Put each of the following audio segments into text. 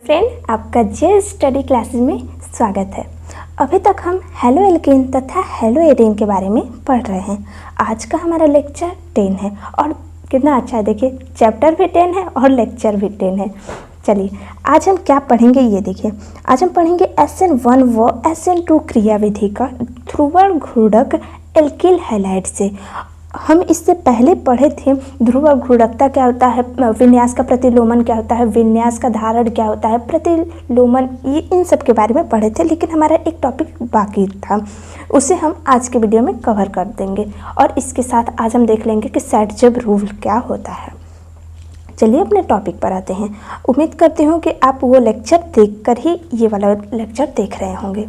Friend, आपका जे study classes में स्वागत है। अभी तक हम हेलो एल्केन तथा हेलो एरेन के बारे में पढ़ रहे हैं। आज का हमारा लेक्चर 10 है और कितना अच्छा है, देखिए चैप्टर भी 10 है और लेक्चर भी 10 है। चलिए आज हम क्या पढ़ेंगे ये देखिए। आज हम पढ़ेंगे SN1 व SN2 क्रियाविधि का ध्रुवण घूर्णक एल्किल हैलाइड से। हम इससे पहले पढ़े थे ध्रुवण घूर्णकता क्या होता है, विन्यास का प्रतिलोमन क्या होता है, विन्यास का धारण क्या होता है, प्रतिलोमन, ये इन सब के बारे में पढ़े थे। लेकिन हमारा एक टॉपिक बाकी था, उसे हम आज के वीडियो में कवर कर देंगे। और इसके साथ आज हम देख लेंगे कि सैडजेब रूल क्या होता है। चलिए अपने टॉपिक पर आते हैं। उम्मीद करती हूँ कि आप वो लेक्चर देखकर ही ये वाला लेक्चर देख रहे होंगे।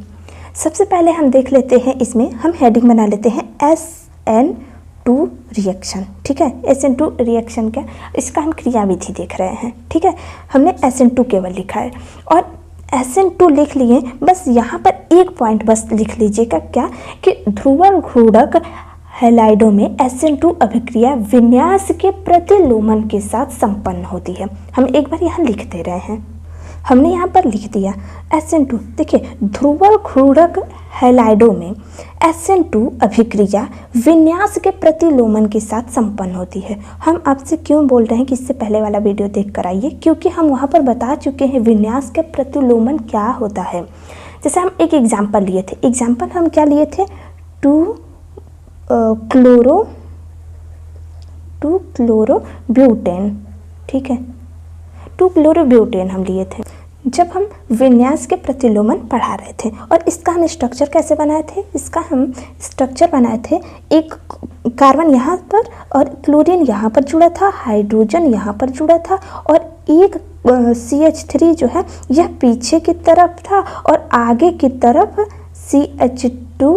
सबसे पहले हम देख लेते हैं, इसमें हम हेडिंग बना लेते हैं SN2 रिएक्शन। ठीक है, SN2 रिएक्शन क्या, इसका हम क्रियाविधि देख रहे हैं। ठीक है, हमने SN2 केवल लिखा है और SN2 लिख लिए। बस यहाँ पर एक पॉइंट बस लिख लीजिएगा, क्या कि ध्रुवण घूर्णक हैलाइडों में SN2 अभिक्रिया विन्यास के प्रतिलोमन के साथ संपन्न होती है। हम एक बार यहाँ लिख दे रहे हैं, हमने यहाँ पर लिख दिया SN2। देखिए ध्रुवण घूर्णक हैलाइडों में SN2 अभिक्रिया विन्यास के प्रतिलोमन के साथ संपन्न होती है। हम आपसे क्यों बोल रहे हैं कि इससे पहले वाला वीडियो देख कर आइए, क्योंकि हम वहाँ पर बता चुके हैं विन्यास के प्रतिलोमन क्या होता है। जैसे हम एक एग्जाम्पल लिए थे, एग्जाम्पल हम क्या लिए थे, 2-क्लोरोब्यूटेन। ठीक है, 2-क्लोरोब्यूटेन हम लिए थे जब हम विन्यास के प्रतिलोमन पढ़ा रहे थे। और इसका हम स्ट्रक्चर कैसे बनाए थे, इसका हम स्ट्रक्चर बनाए थे, एक कार्बन यहाँ पर और क्लोरीन यहाँ पर जुड़ा था, हाइड्रोजन यहाँ पर जुड़ा था और एक CH3 जो है यह पीछे की तरफ था और आगे की तरफ CH3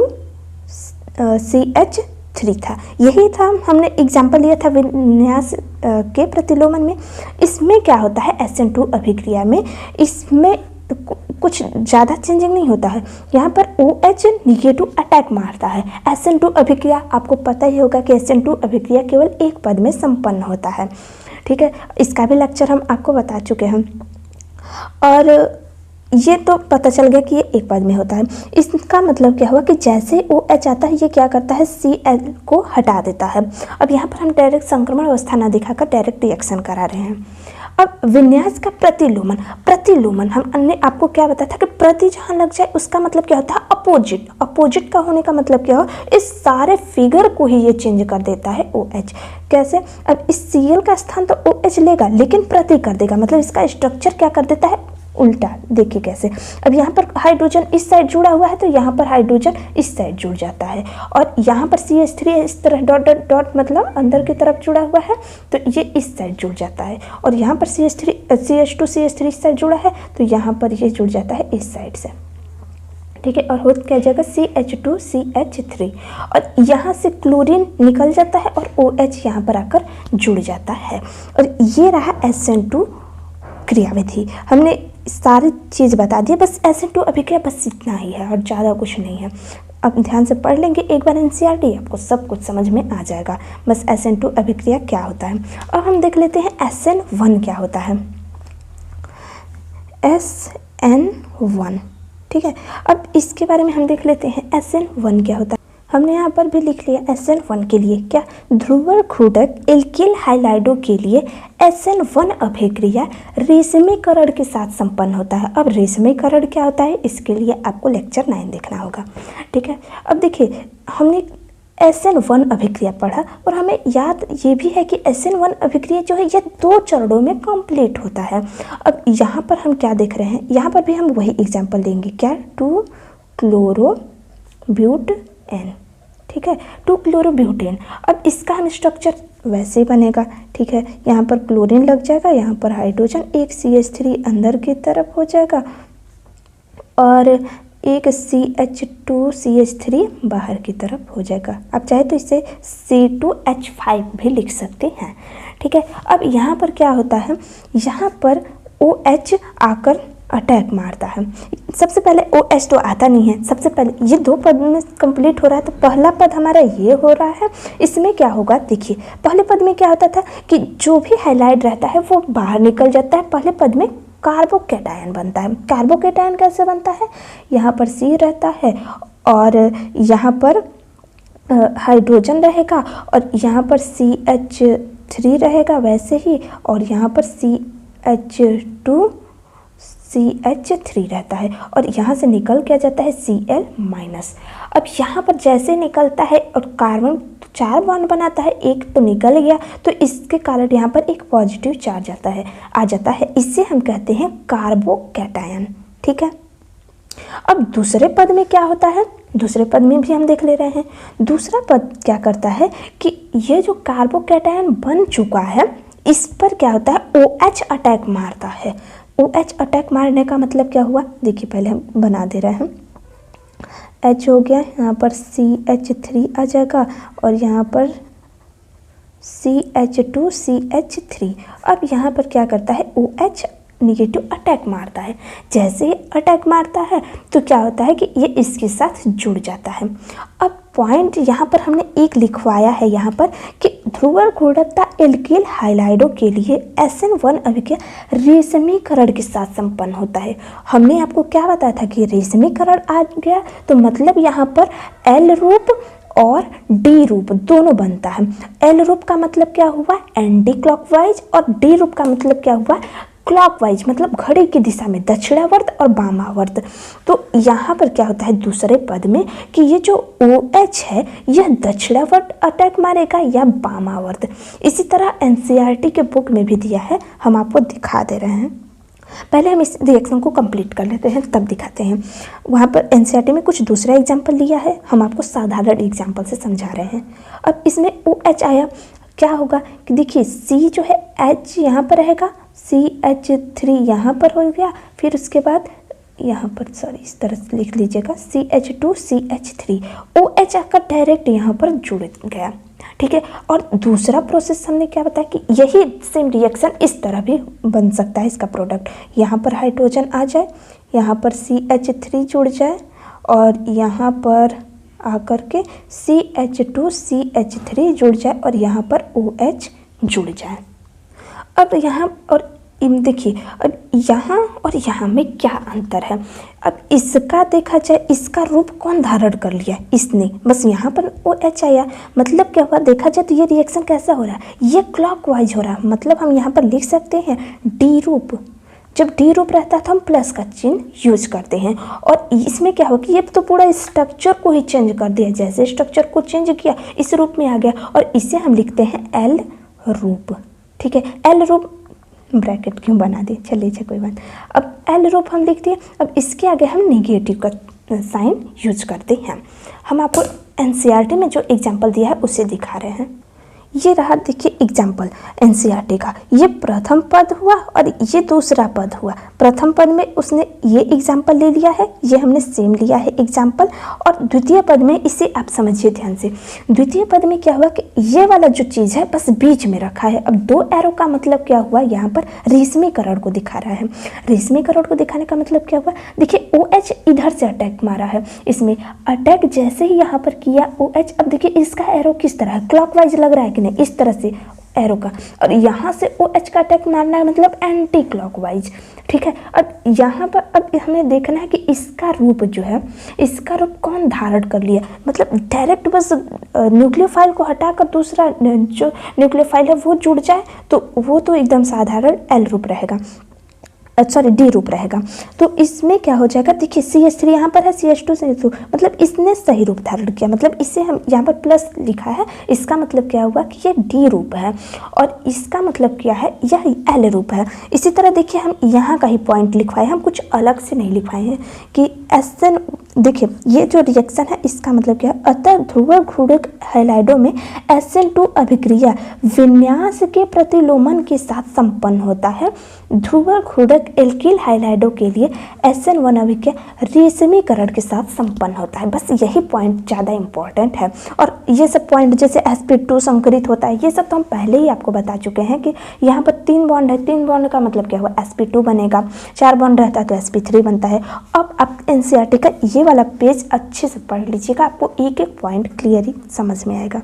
था। यही था, हमने एग्जाम्पल लिया था विन्यास के प्रतिलोमन में। इसमें क्या होता है, SN2 अभिक्रिया में इसमें कुछ ज़्यादा चेंजिंग नहीं होता है। यहाँ पर OH निगेटिव अटैक मारता है। SN2 अभिक्रिया आपको पता ही होगा कि SN2 अभिक्रिया केवल एक पद में संपन्न होता है। ठीक है, इसका भी लेक्चर हम आपको बता चुके हैं और ये तो पता चल गया कि ये एक पद में होता है। इसका मतलब क्या हुआ कि जैसे OH आता है ये क्या करता है, Cl को हटा देता है। अब यहाँ पर हम डायरेक्ट संक्रमण अवस्था ना दिखाकर डायरेक्ट रिएक्शन करा रहे हैं। अब विन्यास का प्रतिलोमन हमने आपको क्या बताया था कि प्रति जहाँ लग जाए उसका मतलब क्या होता है, अपोजिट। अपोजिट का होने का मतलब क्या हो, इस सारे फिगर को ही ये चेंज कर देता है OH। कैसे, अब इस Cl का स्थान तो OH लेगा लेकिन प्रति कर देगा, मतलब इसका स्ट्रक्चर क्या कर देता है, उल्टा। देखिए कैसे, अब यहाँ पर हाइड्रोजन इस साइड जुड़ा हुआ है तो यहाँ पर हाइड्रोजन इस साइड जुड़ जाता है और यहाँ पर CH3 इस तरह डॉट डॉट डॉट मतलब अंदर की तरफ जुड़ा हुआ है तो ये इस साइड जुड़ जाता है और यहाँ पर CH2 CH3 इस साइड जुड़ा है तो यहाँ पर ये जुड़ जाता है इस साइड से। ठीक है, और हो क्या जाएगा, CH2 CH3 और यहाँ से क्लोरीन निकल जाता है और OH यहाँ पर आकर जुड़ जाता है। और ये रहा SN2 क्रियाविधि। हमने सारी चीज़ बता दी, बस SN2 अभिक्रिया बस इतना ही है और ज़्यादा कुछ नहीं है। अब ध्यान से पढ़ लेंगे एक बार NCERT, आपको सब कुछ समझ में आ जाएगा। बस SN2 अभिक्रिया क्या होता है। अब हम देख लेते हैं SN1 क्या होता है। SN1, ठीक है, अब इसके बारे में हम देख लेते हैं SN1 क्या होता है। हमने यहाँ पर भी लिख लिया SN1 के लिए क्या, ध्रुवण घूर्णक एल्किल हैलाइडों के लिए SN1 अभिक्रिया रेशमीकरण के साथ संपन्न होता है। अब रेशमीकरण क्या होता है, इसके लिए आपको लेक्चर 9 देखना होगा। ठीक है, अब देखिए हमने SN1 अभिक्रिया पढ़ा और हमें याद ये भी है कि SN1 अभिक्रिया जो है यह 2 चरणों में कंप्लीट होता है। अब यहाँ पर हम क्या देख रहे हैं, यहाँ पर भी हम वही एग्जाम्पल देंगे, क्या, 2-क्लोरोब्यूटेन। ठीक है, 2-क्लोरोब्यूटेन। अब इसका हम स्ट्रक्चर वैसे ही बनेगा। ठीक है, यहाँ पर क्लोरीन लग जाएगा, यहाँ पर हाइड्रोजन, एक CH3 अंदर की तरफ हो जाएगा और एक CH2 CH3 बाहर की तरफ हो जाएगा। आप चाहे तो इसे C2H5 भी लिख सकते हैं। ठीक है, अब यहाँ पर क्या होता है, यहाँ पर OH आकर अटैक मारता है। सबसे पहले OH तो आता नहीं है, सबसे पहले ये 2 पद में कंप्लीट हो रहा है तो पहला पद हमारा ये हो रहा है। इसमें क्या होगा, देखिए पहले पद में क्या होता था कि जो भी हैलाइड रहता है वो बाहर निकल जाता है, पहले पद में कार्बोकैटायन बनता है। कार्बोकैटायन कैसे बनता है, यहाँ पर C रहता है और यहाँ पर हाइड्रोजन रहेगा और यहाँ पर CH3 रहेगा वैसे ही, और यहाँ पर CH2CH3 रहता है और यहाँ से निकल क्या जाता है Cl-। अब यहाँ पर जैसे निकलता है और कार्बन 4 बॉन्ड बनाता है, एक तो निकल गया तो इसके कारण यहाँ पर एक पॉजिटिव चार्ज आ जाता है। इससे हम कहते हैं कार्बोकैटायन। ठीक है, अब दूसरे पद में क्या होता है, दूसरे पद में भी हम देख ले रहे हैं। दूसरा पद क्या करता है कि ये जो कार्बोकैटायन बन चुका है इस पर क्या होता है OH अटैक मारता है। OH अटैक मारने का मतलब क्या हुआ, देखिए पहले हम बना दे रहे हैं। H हो गया, यहाँ पर CH3 आ जाएगा और यहाँ पर CH2CH3। अब यहाँ पर क्या करता है OH निगेटिव अटैक मारता है। जैसे ही अटैक मारता है तो क्या होता है कि ये इसके साथ जुड़ जाता है। अब पॉइंट यहाँ पर हमने एक लिखवाया है यहाँ पर कि ध्रुवण घूर्णकता एल्किल हाइलाइडों के लिए SN1 अभिक्रिया रेशमीकरण के साथ संपन्न होता है। हमने आपको क्या बताया था कि रेशमीकरण आ गया तो मतलब यहाँ पर L रूप और D रूप दोनों बनता है। L रूप का मतलब क्या हुआ एंटी क्लॉकवाइज और D रूप का मतलब क्या हुआ क्लॉकवाइज, मतलब घड़ी की दिशा में दक्षिणावर्त और वामावर्त। तो यहाँ पर क्या होता है दूसरे पद में कि ये जो OH है यह दक्षिणावर्त अटैक मारेगा या वामावर्त। इसी तरह NCERT के बुक में भी दिया है, हम आपको दिखा दे रहे हैं। पहले हम इस रिएक्शन को कंप्लीट कर लेते हैं तब दिखाते हैं। वहाँ पर NCERT में कुछ दूसरा एग्जाम्पल लिया है, हम आपको साधारण एग्जाम्पल से समझा रहे हैं। अब इसमें OH आया, क्या होगा कि देखिए C जो है H यहाँ पर रहेगा, CH3 यहाँ पर हो गया, फिर उसके बाद यहाँ पर इस तरह से लिख लीजिएगा CH2CH3, OH आकर डायरेक्ट यहाँ पर जुड़ गया। ठीक है, और दूसरा प्रोसेस हमने क्या बताया कि यही सेम रिएक्शन इस तरह भी बन सकता है। इसका प्रोडक्ट यहाँ पर हाइड्रोजन आ जाए, यहाँ पर CH3 जुड़ जाए और यहाँ पर आकर के CH2CH3 जुड़ जाए और यहाँ पर OH जुड़ जाए। अब यहाँ और देखिए अब यहाँ और यहाँ में क्या अंतर है। अब इसका देखा जाए, इसका रूप कौन धारण कर लिया, इसने, बस यहाँ पर OH आया, मतलब क्या हुआ देखा जाए तो ये रिएक्शन कैसा हो रहा है, ये क्लॉकवाइज हो रहा है। मतलब हम यहाँ पर लिख सकते हैं D रूप। जब D रूप रहता है तो हम प्लस का चिन्ह यूज करते हैं। और इसमें क्या हो कि ये तो पूरा स्ट्रक्चर को ही चेंज कर दिया, जैसे स्ट्रक्चर को चेंज किया इस रूप में आ गया और इसे हम लिखते हैं L रूप। ठीक है, L रूप ब्रैकेट क्यों बना दिए, चलिए कोई बात। अब L रूप हम लिख दिए, अब इसके आगे हम नेगेटिव का साइन यूज करते हैं। हम आपको NCERT में जो एग्जाम्पल दिया है उसे दिखा रहे हैं। ये रहा देखिए एग्जाम्पल NCERT का, ये प्रथम पद हुआ और ये दूसरा पद हुआ। प्रथम पद में उसने ये एग्जाम्पल ले लिया है, ये हमने सेम लिया है एग्जाम्पल, और द्वितीय पद में इसे आप समझिए ध्यान से। द्वितीय पद में क्या हुआ कि ये वाला जो चीज़ है बस बीच में रखा है। अब 2 एरो का मतलब क्या हुआ, यहाँ पर रेशमीकरण को दिखा रहा है। रेशमीकरण को दिखाने का मतलब क्या हुआ, देखिए OH इधर से अटैक मारा है, इसमें अटैक जैसे ही यहाँ पर किया OH, अब देखिए इसका एरो किस तरह है, क्लॉकवाइज लग रहा है कि नहीं, इस तरह से एरो का, और यहाँ से OH का अटैक मारना है मतलब एंटी क्लॉकवाइज। ठीक है, अब यहाँ पर अब हमें देखना है कि इसका रूप जो है, इसका रूप कौन धारण कर लिया, मतलब डायरेक्ट बस न्यूक्लियोफाइल को हटाकर दूसरा जो न्यूक्लियोफाइल है वो जुड़ जाए तो वो तो एकदम साधारण L रूप रहेगा, सॉरी D रूप रहेगा। तो इसमें क्या हो जाएगा, देखिए CH3 यहाँ पर है, CH2 मतलब इसने सही रूप धारण किया, मतलब इसे हम यहाँ पर प्लस लिखा है, इसका मतलब क्या हुआ कि ये D रूप है और इसका मतलब क्या है, यह L रूप है। इसी तरह देखिए हम यहाँ का ही पॉइंट लिखवाए, हम कुछ अलग से नहीं लिखवाए हैं कि SN, देखिए ये जो रिएक्शन है इसका मतलब क्या है, अतः ध्रुव घूर्णक हैलाइडों में SN2 अभिक्रिया विन्यास के प्रतिलोमन के साथ संपन्न होता है। ध्रुव घूर्णक एल्किल हाइलाइडों के लिए SN1 अभिक्रिया रेशमीकरण के साथ संपन्न होता है। बस यही पॉइंट ज़्यादा इंपॉर्टेंट है, और ये सब पॉइंट जैसे sp2 संकरित होता है, ये सब तो हम पहले ही आपको बता चुके हैं कि यहाँ पर 3 बॉन्ड है, 3 बॉन्ड का मतलब क्या हुआ, sp2 बनेगा, 4 बॉन्ड रहता है तो sp3 बनता है। अब आप NCERT का ये वाला पेज अच्छे से पढ़ लीजिएगा, आपको एक एक पॉइंट क्लियरली समझ में आएगा।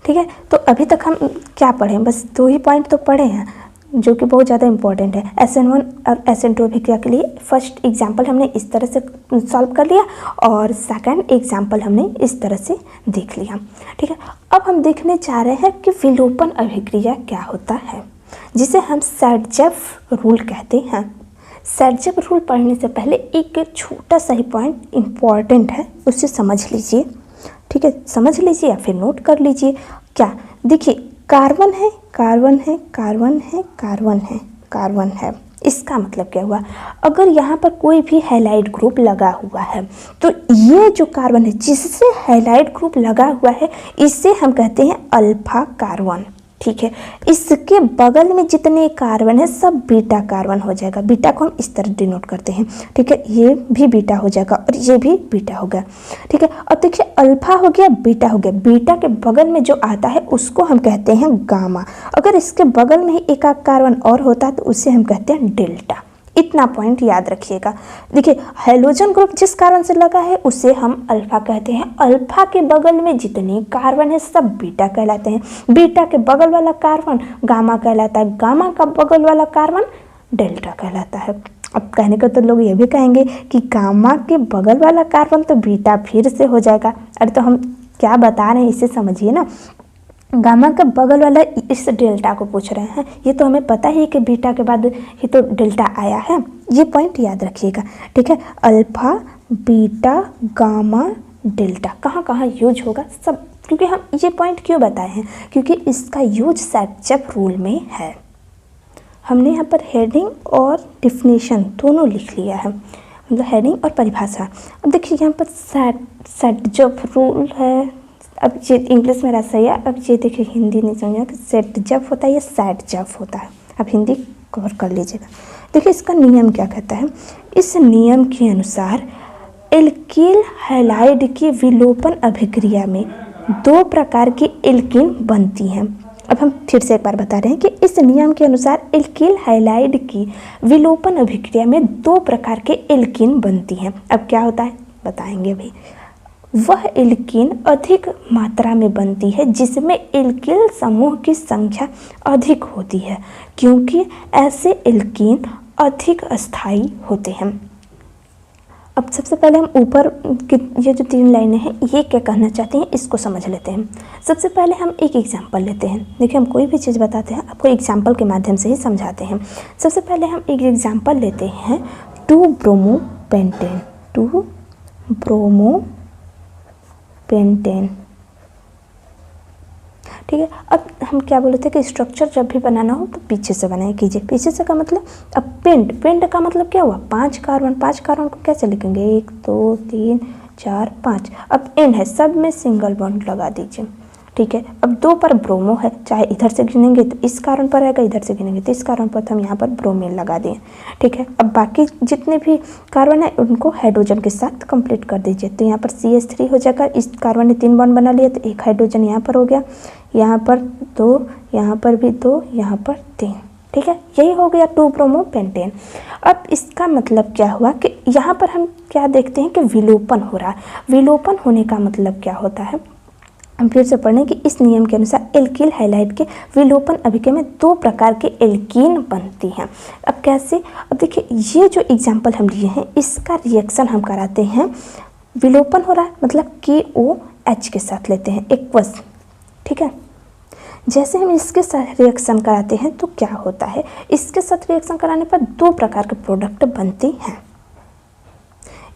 ठीक है, तो अभी तक हम क्या पढ़े, बस 2 ही पॉइंट तो पढ़े हैं, जो कि बहुत ज़्यादा इंपॉर्टेंट है SN1 और SN2 अभिक्रिया के लिए। फर्स्ट एग्जाम्पल हमने इस तरह से सॉल्व कर लिया और सेकंड एग्जाम्पल हमने इस तरह से देख लिया। ठीक है, अब हम देखने जा रहे हैं कि विलोपन अभिक्रिया क्या होता है, जिसे हम सर्जेफ रूल कहते हैं। सर्जेफ रूल पढ़ने से पहले एक छोटा सा ही पॉइंट इम्पॉर्टेंट है, उसे समझ लीजिए। ठीक है, समझ लीजिए या फिर नोट कर लीजिए। क्या, देखिए कार्बन है, कार्बन है, कार्बन है, कार्बन है, कार्बन है। इसका मतलब क्या हुआ, अगर यहाँ पर कोई भी हैलाइड ग्रुप लगा हुआ है तो ये जो कार्बन है जिससे हैलाइड ग्रुप लगा हुआ है इसे हम कहते हैं अल्फा कार्बन। ठीक है, इसके बगल में जितने कार्बन है सब बीटा कार्बन हो जाएगा। बीटा को हम इस तरह डिनोट करते हैं। ठीक है, ये भी बीटा हो जाएगा और ये भी बीटा हो गया। ठीक है, अब देखिए अल्फा हो गया, बीटा हो गया। बीटा के बगल में जो आता है उसको हम कहते हैं गामा। अगर इसके बगल में ही एक आध कार्बन और होता तो उसे हम कहते हैं डेल्टा। इतना पॉइंट याद रखिएगा। देखिए हाइड्रोजन ग्रुप जिस कार्बन से लगा है उसे हम अल्फा कहते हैं। अल्फा के बगल में जितने कार्बन है सब बीटा कहलाते हैं। बीटा के बगल वाला कार्बन गामा कहलाता है। गामा का बगल वाला कार्बन डेल्टा कहलाता है। अब कहने को तो लोग ये भी कहेंगे कि गामा के बगल वाला कार्बन तो बीटा फिर से हो जाएगा। अरे तो हम क्या बता रहे हैं इसे समझिए ना। गामा का बगल वाला इस डेल्टा को पूछ रहे हैं। ये तो हमें पता ही है कि बीटा के बाद ही तो डेल्टा आया है। ये पॉइंट याद रखिएगा। ठीक है, अल्फा, बीटा, गामा, डेल्टा कहाँ कहाँ यूज होगा सब, क्योंकि हम ये पॉइंट क्यों बताए हैं, क्योंकि इसका यूज सर्जेफ रूल में है। हमने यहाँ पर हेडिंग और डिफिनेशन दोनों लिख लिया है, मतलब हेडिंग और परिभाषा। अब देखिए यहाँ पर सर्जेफ रूल है। अब ये इंग्लिश में ऐसा ही है। अब ये देखिए हिंदी नहीं समझा कि सेटजेफ होता है या सैटजेफ होता है। अब हिंदी कवर कर लीजिएगा। देखिए इसका नियम क्या कहता है। इस नियम के अनुसार एल्किल हैलाइड की विलोपन अभिक्रिया में दो प्रकार की एल्कीन बनती हैं। अब हम फिर से एक बार बता रहे हैं कि इस नियम के अनुसार एल्किल हैलाइड की विलोपन अभिक्रिया में दो प्रकार के एल्कीन बनती हैं। अब क्या होता है बताएंगे भाई। वह एल्कीन अधिक मात्रा में बनती है जिसमें एल्किल समूह की संख्या अधिक होती है, क्योंकि ऐसे एल्कीन अधिक अस्थायी होते हैं। अब सबसे पहले हम ऊपर की ये जो 3 लाइनें हैं ये क्या कहना चाहती हैं इसको समझ लेते हैं। सबसे पहले हम एक एग्जाम्पल लेते हैं। देखिए हम कोई भी चीज़ बताते हैं आपको एग्जाम्पल के माध्यम से ही समझाते हैं। सबसे पहले हम एक एग्जाम्पल लेते हैं 2-ब्रोमोपेंटेन। 2-ब्रोमोपेंटेन। ठीक है, अब हम क्या बोले थे कि स्ट्रक्चर जब भी बनाना हो तो पीछे से बनाए कीजिए। पीछे से का मतलब, अब पेंट का मतलब क्या हुआ 5 कार्बन। 5 कार्बन को कैसे लिखेंगे 1 2 3 4 5। अब एन है, सब में सिंगल बॉन्ड लगा दीजिए। ठीक है, अब 2 पर ब्रोमो है, चाहे इधर से गिनेंगे तो इस कार्बन पर आएगा, इधर से गिनेंगे तो इस कार्बन पर, तो हम यहाँ पर ब्रोमीन लगा दिए। ठीक है, अब बाकी जितने भी कार्बन है उनको हाइड्रोजन के साथ कंप्लीट कर दीजिए। तो यहाँ पर CH3 हो जाएगा। इस कार्बन ने 3 बॉन्ड बना लिया तो एक हाइड्रोजन यहाँ पर हो गया, यहाँ पर 2, यहाँ पर भी 2, यहाँ पर 3। ठीक है, यही हो गया 2-ब्रोमोपेंटेन। अब इसका मतलब क्या हुआ कि यहाँ पर हम क्या देखते हैं कि विलोपन हो रहा है। विलोपन होने का मतलब क्या होता है, हम फिर से पढ़ें कि इस नियम के अनुसार एल्किल हैलाइड के विलोपन अभिक्रिया में 2 प्रकार के एल्कीन बनती हैं। अब कैसे, अब देखिए ये जो एग्जाम्पल हम लिए हैं इसका रिएक्शन हम कराते हैं। विलोपन हो रहा है मतलब KOH के साथ लेते हैं एक्वस। ठीक है, जैसे हम इसके साथ रिएक्शन कराते हैं तो क्या होता है, इसके साथ रिएक्शन कराने पर 2 प्रकार के प्रोडक्ट बनते हैं।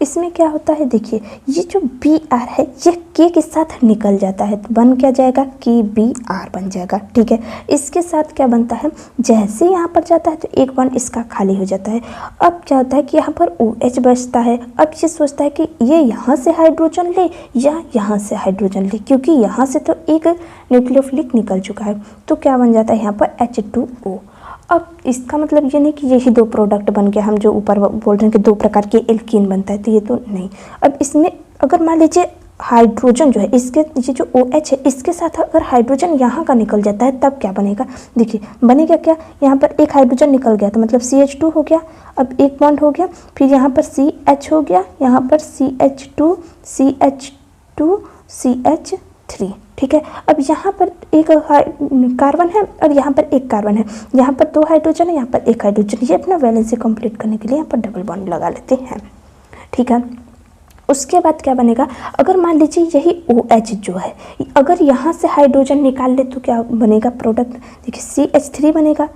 इसमें क्या होता है, देखिए ये जो Br है ये K के साथ निकल जाता है तो बन क्या जाएगा KBr बन जाएगा। ठीक है, इसके साथ क्या बनता है, जैसे यहाँ पर जाता है तो एक बॉन्ड इसका खाली हो जाता है। अब क्या होता है कि यहाँ पर OH बचता है। अब ये सोचता है कि ये यहाँ से हाइड्रोजन ले या यहाँ से हाइड्रोजन ले, क्योंकि यहाँ से तो एक न्यूक्लियोफिलिक निकल चुका है तो क्या बन जाता है यहाँ पर H2O। अब इसका मतलब ये नहीं कि यही 2 प्रोडक्ट बन गया, हम जो ऊपर बोल रहे हैं कि 2 प्रकार के एल्कीन बनता है तो ये तो नहीं। अब इसमें अगर मान लीजिए हाइड्रोजन जो है इसके, ये जो OH है इसके साथ अगर हाइड्रोजन यहाँ का निकल जाता है तब क्या बनेगा, देखिए बनेगा क्या, यहाँ पर एक हाइड्रोजन निकल गया तो मतलब CH2 हो गया। अब एक बॉन्ड हो गया, फिर यहाँ पर CH हो गया, यहाँ पर CH2 CH2 CH 3, ठीक है। अब यहाँ पर एक कार्बन है और यहाँ पर एक कार्बन है, यहाँ पर 2 हाइड्रोजन है, यहाँ पर 1 हाइड्रोजन। ये अपना वैलेंसी कंप्लीट करने के लिए यहाँ पर डबल बॉन्ड लगा लेते हैं, ठीक है। उसके बाद क्या बनेगा, अगर मान लीजिए यही OH जो है, अगर यहाँ से हाइड्रोजन निकाल ले तो क्या बनेगा प्रोडक्ट, देखिए CH3 बनेगा,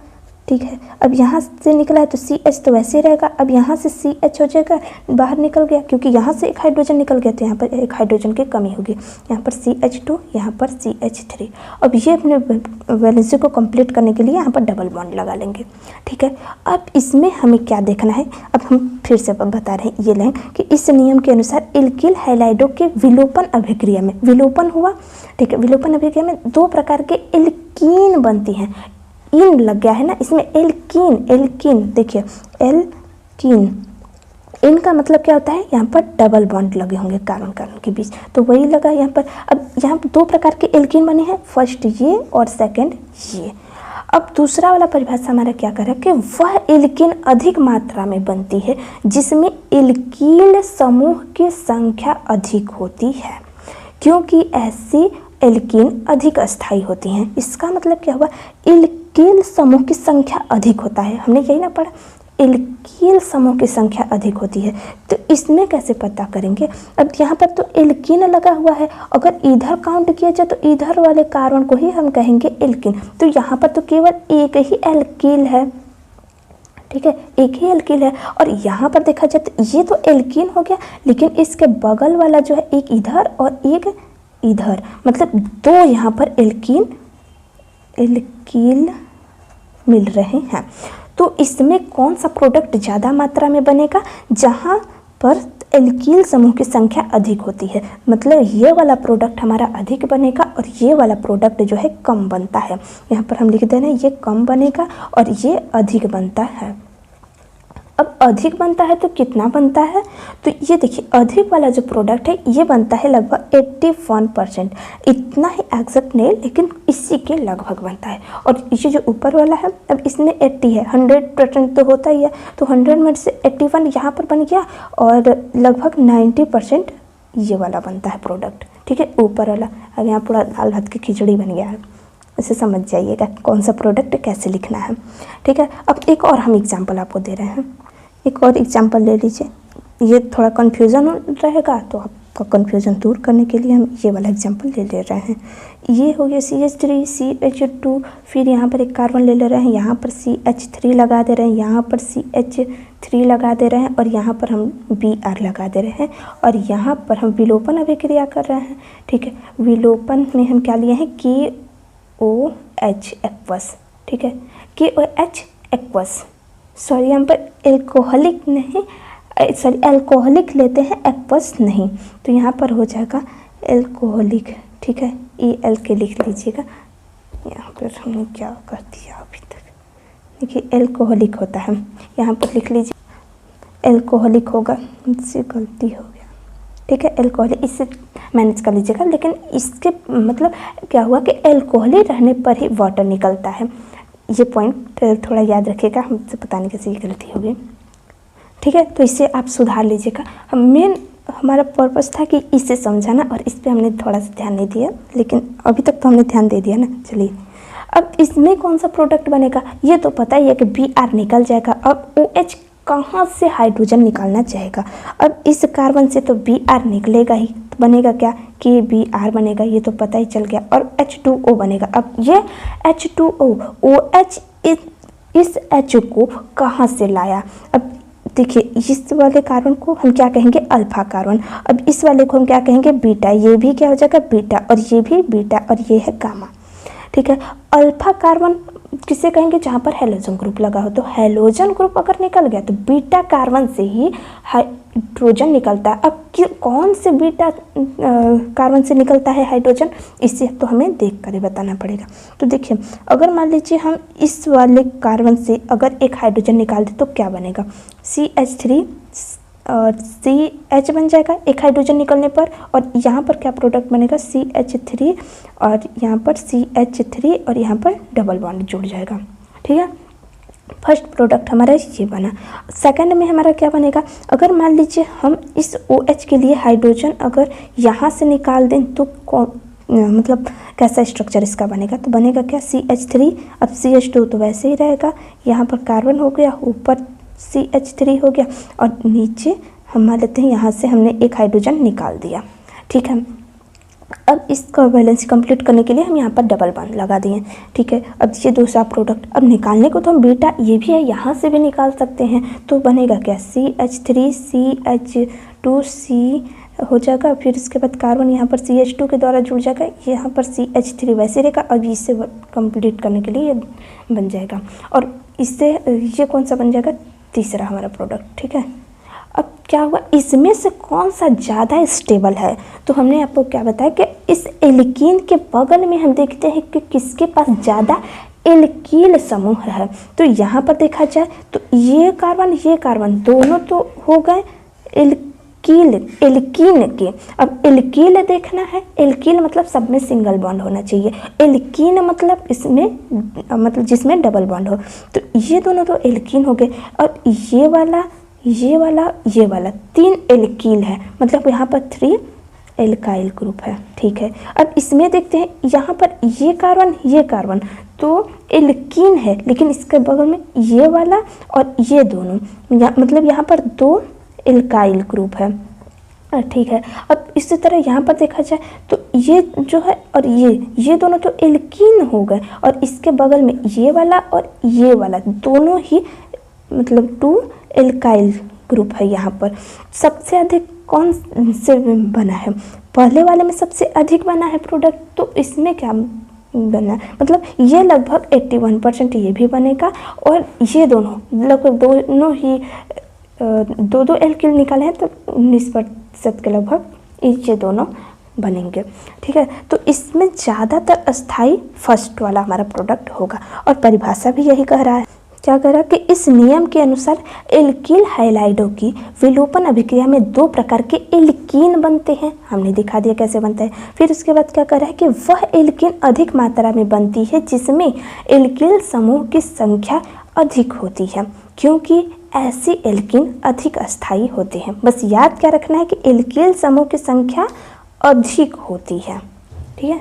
ठीक है। अब यहाँ से निकला है तो CH तो वैसे ही रहेगा। अब यहाँ से CH हो जाएगा, बाहर निकल गया, क्योंकि यहाँ से एक हाइड्रोजन निकल गया तो यहाँ पर एक हाइड्रोजन की कमी होगी। यहाँ पर CH2, यहाँ पर CH3। अब ये अपने वैलेंसी को कंप्लीट करने के लिए यहाँ पर डबल बॉन्ड लगा लेंगे, ठीक है। अब इसमें हमें क्या देखना है, अब हम फिर से बता रहे हैं ये लाइन कि इस नियम के अनुसार एल्किल हैलाइडों के विलोपन अभिक्रिया में, विलोपन हुआ, ठीक है, विलोपन अभिक्रिया में 2 प्रकार के एल्कीन बनती हैं। इन लग गया है ना इसमें, एल्कीन, एल्कीन देखिए एल्कीन, इनका मतलब क्या होता है, यहाँ पर डबल बॉन्ड लगे होंगे कार्बन कार्बन के बीच, तो वही लगा यहाँ पर। अब यहाँ 2 प्रकार के एल्कीन बने हैं, फर्स्ट ये और सेकंड ये। अब दूसरा वाला परिभाषा हमारा क्या कर रहा है कि वह एल्कीन अधिक मात्रा में बनती है जिसमें एल्कील समूह की संख्या अधिक होती है, क्योंकि ऐसी एल्कीन अधिक अस्थायी होती हैं। इसका मतलब क्या हुआ, एल्कील समूह की संख्या अधिक होता है, हमने यही ना पढ़ा, एल्कील समूह की संख्या अधिक होती है। तो इसमें कैसे पता करेंगे, अब यहाँ पर तो एल्कीन लगा हुआ है, अगर इधर काउंट किया जाए तो इधर वाले कार्बन को ही हम कहेंगे एल्कीन, तो यहाँ पर तो केवल एक ही एल्कील है, ठीक है, एक ही एल्कील है। और यहाँ पर देखा जाए तो ये तो एल्कीन हो गया, लेकिन इसके बगल वाला जो है एक इधर और एक इधर, मतलब 2 यहाँ पर एल्कील मिल रहे हैं। तो इसमें कौन सा प्रोडक्ट ज़्यादा मात्रा में बनेगा, जहाँ पर एल्कील समूह की संख्या अधिक होती है, मतलब ये वाला प्रोडक्ट हमारा अधिक बनेगा और ये वाला प्रोडक्ट जो है कम बनता है। यहाँ पर हम लिख दे रहे हैं ये कम बनेगा और ये अधिक बनता है। अब अधिक बनता है तो कितना बनता है, तो ये देखिए अधिक वाला जो प्रोडक्ट है ये बनता है लगभग 81%, इतना ही एग्जैक्ट नहीं लेकिन इसी के लगभग बनता है। और ये जो ऊपर वाला है, अब इसमें 80 है, 100% तो होता ही है, तो 100 में से 81 यहाँ पर बन गया और लगभग 90% ये वाला बनता है प्रोडक्ट, ठीक है, ऊपर वाला। अब यहाँ पूरा दाल भात की खिचड़ी बन गया है, इसे समझ जाइएगा कौन सा प्रोडक्ट कैसे लिखना है, ठीक है। अब एक और हम एग्जांपल आपको दे रहे हैं, एक और एग्जांपल ले लीजिए, ये थोड़ा कन्फ्यूज़न रहेगा तो आपका कन्फ्यूज़न दूर करने के लिए हम ये वाला एग्जांपल ले रहे हैं। ये हो गया CH3 CH2, फिर यहाँ पर एक कार्बन ले रहे हैं, यहाँ पर CH3 लगा दे रहे हैं, यहाँ पर CH3 लगा दे रहे हैं और यहाँ पर हम Br लगा दे रहे हैं और यहाँ पर हम विलोपन अभिक्रिया कर रहे हैं, ठीक है। विलोपन में हम क्या लिए हैं, KOH एक्वस, ठीक है, KOH एक्वस, सॉरी यहाँ पर एल्कोहलिक नहीं, सॉरी एल्कोहलिक लेते हैं एक्वस नहीं, तो यहाँ पर हो जाएगा एल्कोहलिक, ठीक है, EL के लिख लीजिएगा। यहाँ पर हमने क्या कर दिया अभी तक, देखिए एल्कोहलिक होता है, यहाँ पर लिख लीजिए एल्कोहलिक होगा, मुझसे गलती हो गया, ठीक है, एल्कोहलिक, इससे मैनेज कर लीजिएगा। लेकिन इसके मतलब क्या हुआ कि एल्कोहलिक रहने पर ही वाटर निकलता है, ये पॉइंट थोड़ा याद रखिएगा, हमसे पता नहीं कैसे ये गलती होगी, ठीक है। तो इससे आप सुधार लीजिएगा। हम मेन हमारा पर्पस था कि इसे समझाना और इस पे हमने थोड़ा सा ध्यान नहीं दिया, लेकिन अभी तक तो हमने ध्यान दे दिया ना। चलिए अब इसमें कौन सा प्रोडक्ट बनेगा, ये तो पता ही है कि Br निकल जाएगा। अब OH कहाँ से हाइड्रोजन निकालना चाहेगा, अब इस कार्बन से तो Br निकलेगा ही, तो बनेगा क्या, KBr बनेगा, ये तो पता ही चल गया, और H2O बनेगा। अब ये H2O, OH इस H को कहाँ से लाया, अब देखिए इस वाले कार्बन को हम क्या कहेंगे, अल्फा कार्बन, अब इस वाले को हम क्या कहेंगे, बीटा, ये भी क्या हो जाएगा बीटा, और ये भी बीटा, और ये है गामा, ठीक है। अल्फा कार्बन किसे कहेंगे, जहाँ पर हेलोजन ग्रुप लगा हो, तो हेलोजन ग्रुप अगर निकल गया तो बीटा कार्बन से ही हाइड्रोजन निकलता है। अब कौन से बीटा कार्बन से निकलता है हाइड्रोजन, इससे तो हमें देख कर ही बताना पड़ेगा। तो देखिए अगर मान लीजिए हम इस वाले कार्बन से अगर एक हाइड्रोजन निकाल दें तो क्या बनेगा, CH3 और CH बन जाएगा एक हाइड्रोजन निकलने पर, और यहाँ पर क्या प्रोडक्ट बनेगा, CH3 और यहाँ पर CH3 और यहाँ पर डबल बॉन्ड जुड़ जाएगा, ठीक है। फर्स्ट प्रोडक्ट हमारा ये बना। सेकंड में हमारा क्या बनेगा, अगर मान लीजिए हम इस OH के लिए हाइड्रोजन अगर यहाँ से निकाल दें तो मतलब कैसा स्ट्रक्चर इसका बनेगा, तो बनेगा क्या CH3। अब CH2 तो वैसे ही रहेगा, यहाँ पर कार्बन हो गया, ऊपर CH3 हो गया और नीचे हम मान लेते हैं यहाँ से हमने एक हाइड्रोजन निकाल दिया। ठीक है, अब इसका वैलेंसी कंप्लीट करने के लिए हम यहाँ पर डबल बॉन्ड लगा दिए। ठीक है, अब ये दूसरा प्रोडक्ट अब निकालने को तो हम बीटा ये भी है यहाँ से भी निकाल सकते हैं, तो बनेगा क्या CH3 CH2C हो जाएगा, फिर इसके बाद कार्बन यहाँ पर CH2 के द्वारा जुड़ जाएगा, यहाँ पर CH3 वैसे रहेगा और इससे कंप्लीट करने के लिए ये बन जाएगा और इससे ये कौन सा बन जाएगा, तीसरा हमारा प्रोडक्ट। ठीक है, अब क्या हुआ, इसमें से कौन सा ज़्यादा स्टेबल है, तो हमने आपको क्या बताया कि इस एल्कीन के बगल में हम देखते हैं कि किसके पास ज़्यादा एल्कील समूह है। तो यहाँ पर देखा जाए तो ये कार्बन दोनों तो हो गए एल्कीन के। अब एल्कील देखना है, एल्कील मतलब सब में सिंगल बॉन्ड होना चाहिए, एल्कीन मतलब इसमें मतलब जिसमें डबल बॉन्ड हो, तो ये दोनों तो एल्कीन हो गए और ये वाला 3 एल्कील है, मतलब यहाँ पर 3 एल्काइल ग्रुप है। ठीक है, अब इसमें देखते हैं यहाँ पर ये कार्बन तो एल्कीन है, लेकिन इसके बगल में ये वाला और ये दोनों मतलब यहाँ पर 2 एल्काइल ग्रुप है। ठीक है, अब इसी तरह यहाँ पर देखा जाए तो ये जो है और ये दोनों तो एल्कीन हो गए और इसके बगल में ये वाला और ये वाला दोनों ही मतलब 2 एल्काइल ग्रुप है। यहाँ पर सबसे अधिक कौन से बना है, पहले वाले में सबसे अधिक बना है प्रोडक्ट, तो इसमें क्या बना, मतलब ये लगभग 81% ये भी बनेगा और ये दोनों लगभग दोनों ही 2 एल्किल निकाले हैं, तो 19% के लगभग ये दोनों बनेंगे। ठीक है, तो इसमें ज़्यादातर अस्थाई फर्स्ट वाला हमारा प्रोडक्ट होगा और परिभाषा भी यही कह रहा है, क्या कह रहा है कि इस नियम के अनुसार एल्किल हैलाइडों की विलोपन अभिक्रिया में 2 प्रकार के एल्कीन बनते हैं। हमने दिखा दिया कैसे बनता है। फिर उसके बाद क्या कह रहा है कि वह एल्कीन अधिक मात्रा में बनती है जिसमें एल्किल समूह की संख्या अधिक होती है, क्योंकि ऐसी एल्कीन अधिक अस्थायी होते हैं। बस याद क्या रखना है कि एल्किल समूह की संख्या अधिक होती है। ठीक है,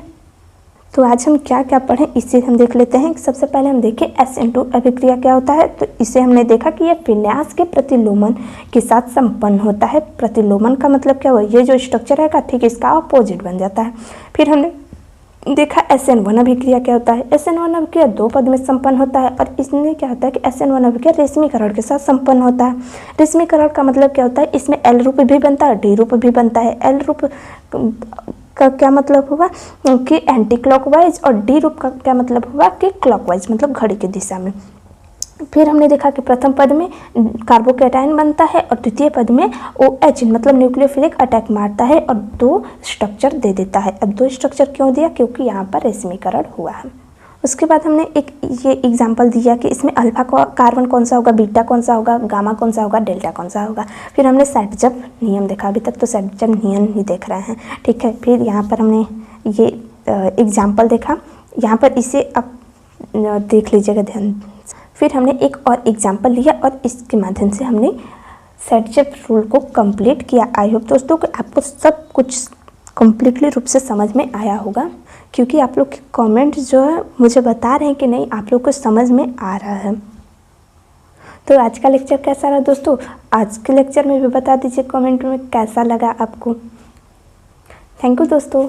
तो आज हम क्या क्या पढ़ें इसे हम देख लेते हैं। सबसे पहले हम देखें SN2 अभिक्रिया क्या होता है, तो इसे हमने देखा कि यह विन्यास के प्रतिलोमन के साथ संपन्न होता है। प्रतिलोमन का मतलब क्या हुआ, ये जो स्ट्रक्चर है ठीक इसका अपोजिट बन जाता है। फिर हमने देखा SN1 अभिक्रिया क्या होता है। SN1 अभिक्रिया 2 पद में संपन्न होता है और इसमें क्या होता है कि SN1 अभिक्रिया रेशमीकरण के साथ संपन्न होता है। रेशमीकरण का मतलब क्या होता है, इसमें L रूप भी बनता है, D रूप भी बनता है। L रूप का क्या मतलब हुआ कि एंटी क्लॉकवाइज और डी रूप का क्या मतलब हुआ कि क्लॉकवाइज मतलब घड़ी की दिशा में। फिर हमने देखा कि प्रथम पद में कार्बोकैटायन बनता है और द्वितीय पद में OH मतलब न्यूक्लियोफिलिक अटैक मारता है और 2 स्ट्रक्चर दे देता है। अब 2 स्ट्रक्चर क्यों दिया, क्योंकि यहाँ पर रेशमीकरण हुआ है। उसके बाद हमने एक ये एग्जाम्पल दिया कि इसमें अल्फा कार्बन कौन सा होगा, बीटा कौन सा होगा, गामा कौन सा होगा, डेल्टा कौन सा होगा। फिर हमने सैडजब नियम देखा, अभी तक तो सैडजब नियम ही देख रहे हैं। ठीक है, फिर यहाँ पर हमने ये एग्जाम्पल देखा, यहाँ पर इसे आप देख लीजिएगा ध्यान। फिर हमने एक और एग्जाम्पल लिया और इसके माध्यम से हमने सैडजब रूल को कंप्लीट किया। आई होप दोस्तों कि आपको सब कुछ कम्प्लीटली रूप से समझ में आया होगा, क्योंकि आप लोग के कमेंट जो है मुझे बता रहे हैं कि नहीं आप लोग को समझ में आ रहा है। तो आज का लेक्चर कैसा रहा दोस्तों, आज के लेक्चर में भी बता दीजिए कमेंट में कैसा लगा आपको। थैंक यू दोस्तों।